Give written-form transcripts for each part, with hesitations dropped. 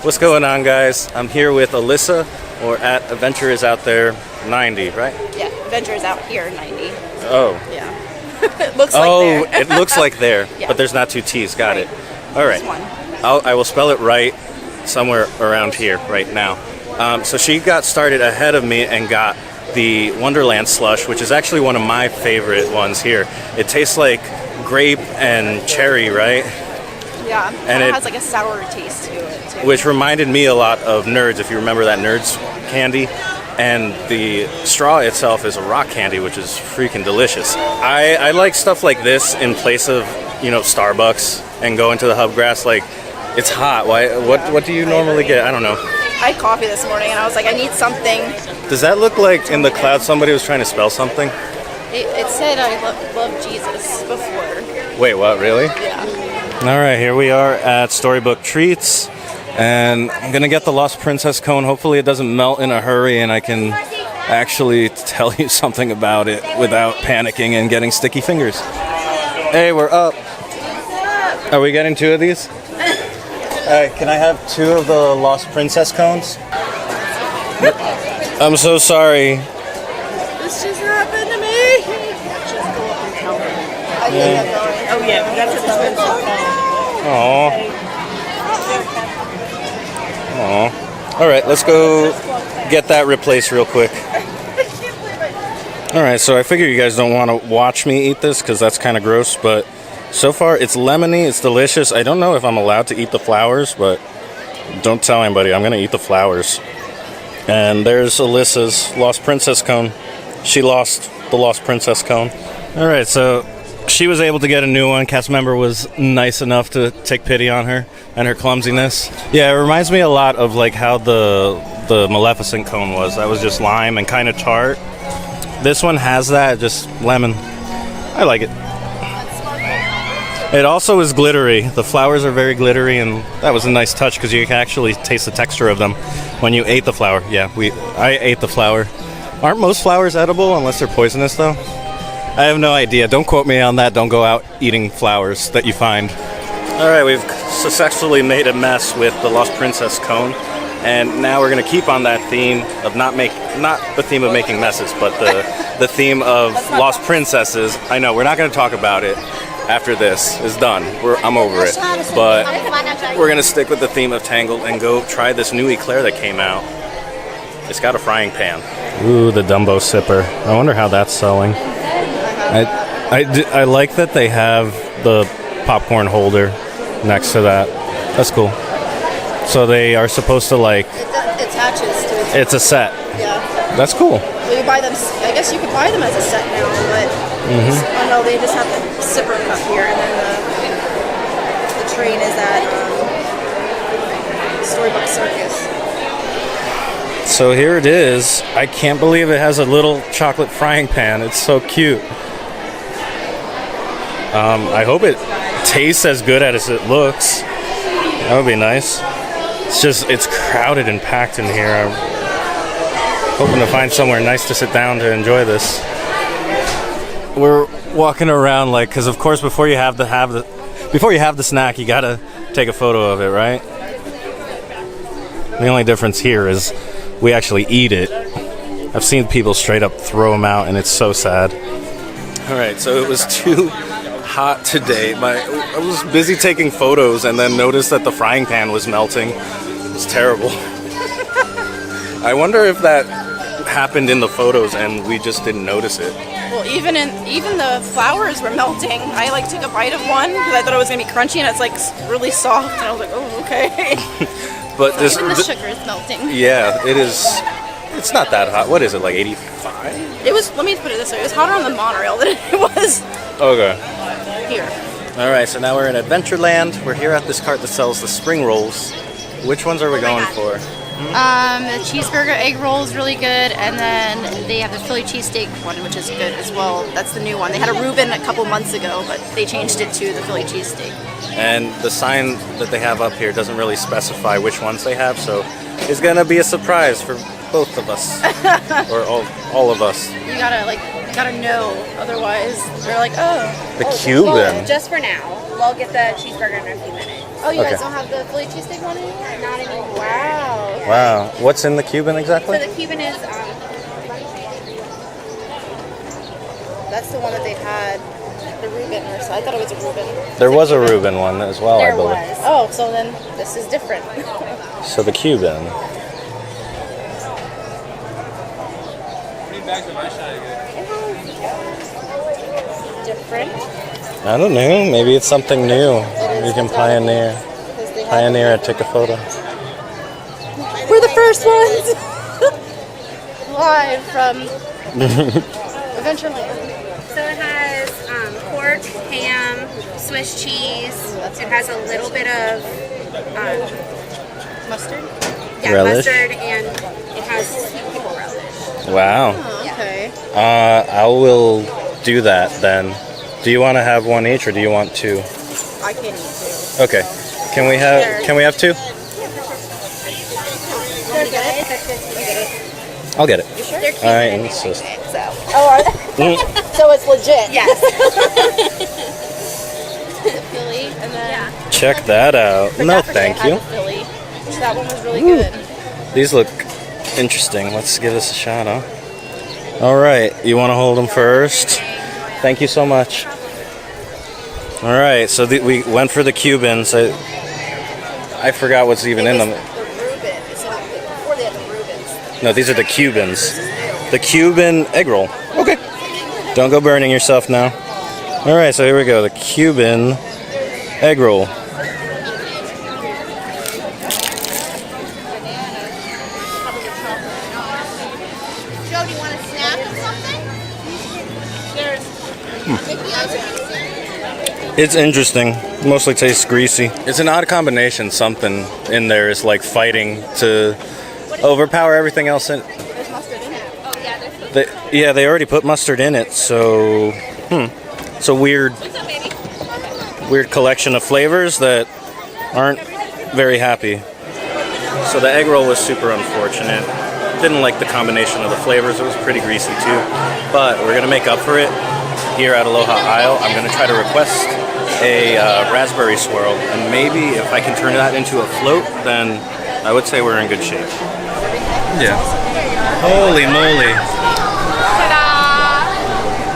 What's going on, guys? I'm here with Alyssa, or at Adventure is Out There 90, right? Yeah, Adventure is Out Here 90. Oh. Yeah. It looks like there. It looks like there, Yeah. but there's not two T's. Got Right. it. All right. Just one. I will spell it right somewhere around here right now. So she got started ahead of me and got the Wonderland slush, which is actually one of my favorite ones here. It tastes like grape and cherry, right? Yeah, And it it has like a sour taste to it too. Which reminded me a lot of Nerds, if you remember that Nerds candy. And the straw itself is a rock candy, which is freaking delicious. I like stuff like this in place of, Starbucks and going to the Hubgrass. Like, it's hot. What do you normally get? I don't know. I had coffee this morning and I was like, I need something. Does that look like in the cloud somebody was trying to spell something? It said I love Jesus before. Wait, what? Really? Yeah. All right, here we are at Storybook Treats, and I'm gonna get the Lost Princess cone. Hopefully it doesn't melt in a hurry and I can actually tell you something about it without panicking and getting sticky fingers. Hey, we're up. Are we getting two of these? Can I have two of the Lost Princess cones? I'm so sorry. This just happened to me. Just go up and tell her. I think I'm going. Oh yeah, that's what this Aww. All right, let's go get that replaced real quick. All right, so I figure you guys don't want to watch me eat this because that's kind of gross, but so far it's lemony, it's delicious. I don't know if I'm allowed to eat the flowers, but don't tell anybody. I'm going to eat the flowers. And there's Alyssa's Lost Princess cone. She lost the Lost Princess cone. All right, so she was able to get a new one. Cast member was nice enough to take pity on her and her clumsiness. Yeah, it reminds me a lot of like how the Maleficent cone was. That was just lime and kind of tart. This one has that, just lemon. I like it. It also is glittery. The flowers are very glittery, and that was a nice touch because you can actually taste the texture of them when you ate the flower. Yeah, I ate the flower. Aren't most flowers edible unless they're poisonous, though? I have no idea. Don't quote me on that. Don't go out eating flowers that you find. All right, we've successfully made a mess with the Lost Princess cone, and now we're going to keep on that theme of not the theme of making messes, but the theme of Lost Princesses. I know we're not going to talk about it after this is done. I'm over it, but we're going to stick with the theme of Tangled and go try this new eclair that came out. It's got a frying pan. Ooh, the Dumbo sipper. I wonder how that's selling. I like that they have the popcorn holder next to that. That's cool. So they are supposed to like... It attaches to it. It's a set. Yeah. That's cool. Well, you buy them... I guess you could buy them as a set now, but... Oh no, they just have the sipper cup here, and then the train is at Storybook Circus. So here it is. I can't believe it has a little chocolate frying pan. It's so cute. I hope it tastes as good as it looks. That would be nice. It's crowded and packed in here. I'm hoping to find somewhere nice to sit down to enjoy this. We're walking around because of course before you have the snack, you gotta take a photo of it, right? The only difference here is we actually eat it. I've seen people straight up throw them out, and it's so sad. All right, so it was too hot today. I was busy taking photos and then noticed that the frying pan was melting. It was terrible. I wonder if that happened in the photos and we just didn't notice it. Well, even the flowers were melting. I took a bite of one because I thought it was gonna be crunchy, and it's really soft, and I was like, oh, okay. But even the sugar is melting. Yeah, it is. It's not that hot. What is it, like 85? It was. Let me put it this way: it was hotter on the monorail than it was Okay. here. All right, so now we're in Adventureland. We're here at this cart that sells the spring rolls. Which ones are we going for? The cheeseburger egg roll is really good, and then they have the Philly cheesesteak one, which is good as well. That's the new one. They had a Reuben a couple months ago, but they changed it to the Philly cheesesteak. And the sign that they have up here doesn't really specify which ones they have, so it's gonna be a surprise for both of us, or all of us. You gotta know, otherwise they're like, oh. The Cuban. Well, just for now. We'll get the cheeseburger in a few minutes. Oh, you Okay. guys don't have the Philly cheesesteak one anymore? Not anymore. Wow. What's in the Cuban exactly? So the Cuban is That's the one that they had, the Reuben, or so. I thought it was a Reuben. There was a Reuben one as well, I believe. was. Oh, so then this is different. So the Cuban. Different. I don't know. Maybe it's something new. You can pioneer. Pioneer and take a photo. We're the first ones! Live from Adventureland. So it has pork, ham, Swiss cheese. It has a little bit of Mustard? yeah, Relish? mustard, and it has sweet pickle relish. Wow. Oh, okay. I will do that then. Do you want to have one each or do you want two? I can't eat two. Okay. Can we have two? I'll get it. You sure? All right, insist. So it's legit. Yes. Philly, and then Check that out. No, thank you. Philly. That one was really good. These look interesting. Let's give this a shot, huh? All right. You want to hold them first? Thank you so much. All right. So we went for the Cubans. I forgot what's even in them. The Reuben. So before they had the Reubens. No, these are the Cubans. The Cuban egg roll. Okay. Don't go burning yourself now. All right, so here we go. The Cuban egg roll. Joe, do you want a snack or something? It's interesting. Mostly tastes greasy. It's an odd combination. Something in there is like fighting to overpower everything else in. There's mustard in it. They already put mustard in it, so it's a weird collection of flavors that aren't very happy. So the egg roll was super unfortunate. Didn't like the combination of the flavors. It was pretty greasy too, but we're gonna make up for it here at Aloha Isle. I'm gonna try to request a raspberry swirl, and maybe if I can turn that into a float, then I would say we're in good shape. Yeah. Holy moly.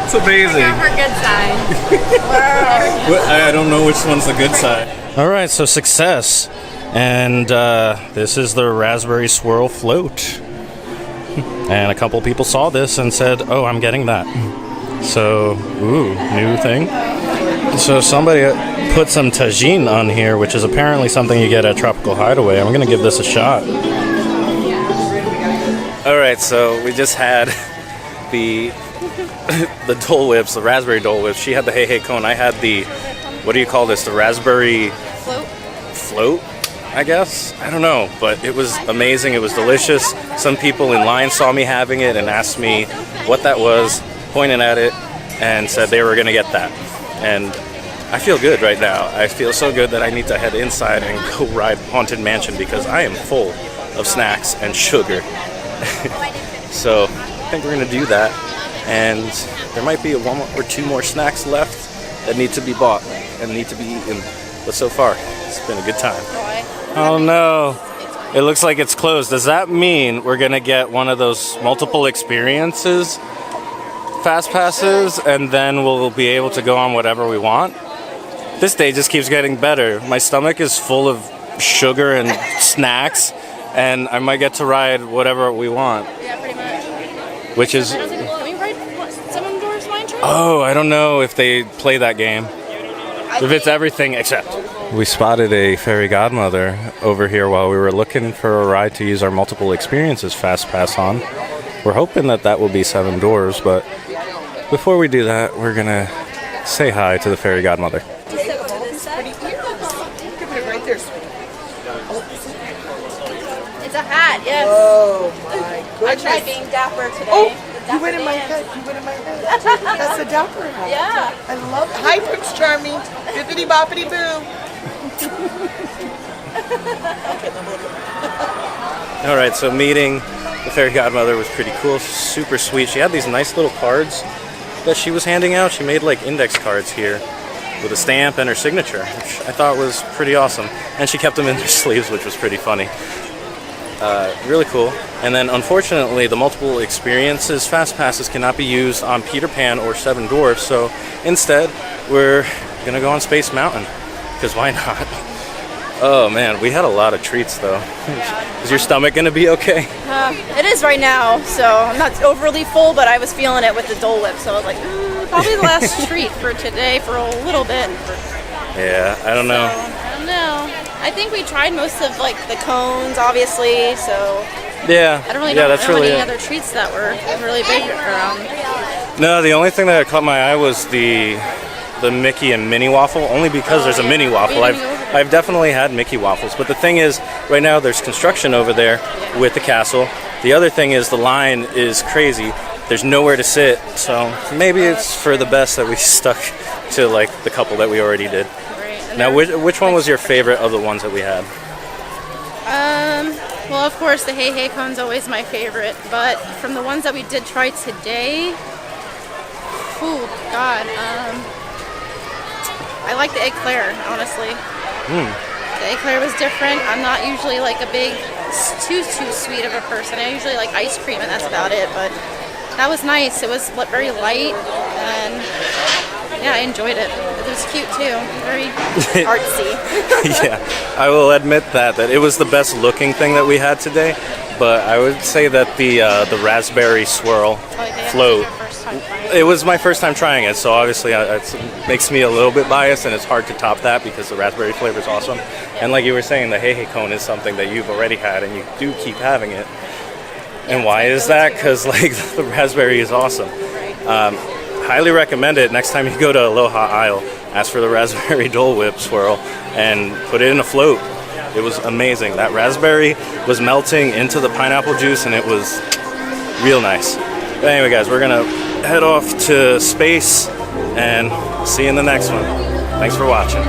It's amazing. For good side. I don't know which one's the good side. All right, so success. And this is the raspberry swirl float. And a couple people saw this and said, oh, I'm getting that. So, ooh, new thing. So somebody put some tagine on here, which is apparently something you get at Tropical Hideaway. I'm going to give this a shot. All right, so we just had the Dole Whips, the raspberry Dole Whips. She had the Hey Hey Cone. I had the, what do you call this, the raspberry float, I guess? I don't know, but it was amazing. It was delicious. Some people in line saw me having it and asked me what that was, pointed at it, and said they were going to get that. And I feel good right now. I feel so good that I need to head inside and go ride Haunted Mansion because I am full of snacks and sugar. So I think we're going to do that. And there might be one or two more snacks left that need to be bought and need to be eaten. But so far, it's been a good time. Oh no, it looks like it's closed. Does that mean we're gonna get one of those multiple experiences fast passes and then we'll be able to go on whatever we want? This day just keeps getting better. My stomach is full of sugar and snacks, and I might get to ride whatever we want. Yeah, pretty much. Which is... Can we ride Seven Doors Mine Train? Oh, I don't know if they play that game. If it's everything except. We spotted a fairy godmother over here while we were looking for a ride to use our multiple experiences fast pass on. We're hoping that that will be Seven Doors, but before we do that, we're gonna say hi to the fairy godmother. It's a hat, yes. Oh my goodness. I tried being dapper today. Oh, you went in my head. You went in my head. That's a dapper hat. Yeah. I love it. Hi, Prince Charming. Bippity boppity boo. All right, so meeting the fairy godmother was pretty cool, super sweet. She had these nice little cards that she was handing out. She made like index cards here with a stamp and her signature, which I thought was pretty awesome. And she kept them in her sleeves, which was pretty funny. Really cool. And then unfortunately, the multiple experiences fast passes cannot be used on Peter Pan or Seven Dwarfs. So instead, we're gonna go on Space Mountain, because why not? Oh man, we had a lot of treats though. Is your stomach gonna be okay? It is right now, so I'm not overly full, but I was feeling it with the Dole Whip, so I was like, probably the last treat for today for a little bit. Yeah, I don't know. I don't know. I think we tried most of like the cones, obviously, so Yeah, I don't really yeah, know that's really any it. other treats that were really big around. No, the only thing that caught my eye was the Mickey and Minnie waffle, only because there's a Minnie waffle. I've definitely had Mickey waffles, but the thing is, right now there's construction over there with the castle. The other thing is the line is crazy. There's nowhere to sit, so maybe it's for the best that we stuck to like the couple that we already did. Right. Now, which one was your favorite of the ones that we had? Well, of course, the Hey Hey cone's always my favorite, but from the ones that we did try today, God, I like the Eclair, honestly. The Eclair was different. I'm not usually like a big, too sweet of a person. I usually like ice cream, and that's about it, but that was nice. It was very light, and yeah, I enjoyed it. It was cute too, very artsy. Yeah, I will admit that it was the best looking thing that we had today, but I would say that the raspberry swirl float. It was my first time trying it, so obviously it makes me a little bit biased, and it's hard to top that because the raspberry flavor is awesome. And like you were saying, the Hey Hey cone is something that you've already had, and you do keep having it. And why is that? Because like the raspberry is awesome. Highly recommend it. Next time you go to Aloha Isle, ask for the raspberry Dole Whip swirl and put it in a float. It was amazing. That raspberry was melting into the pineapple juice, and it was real nice. But anyway, guys, we're gonna head off to space, and see you in the next one. Thanks for watching.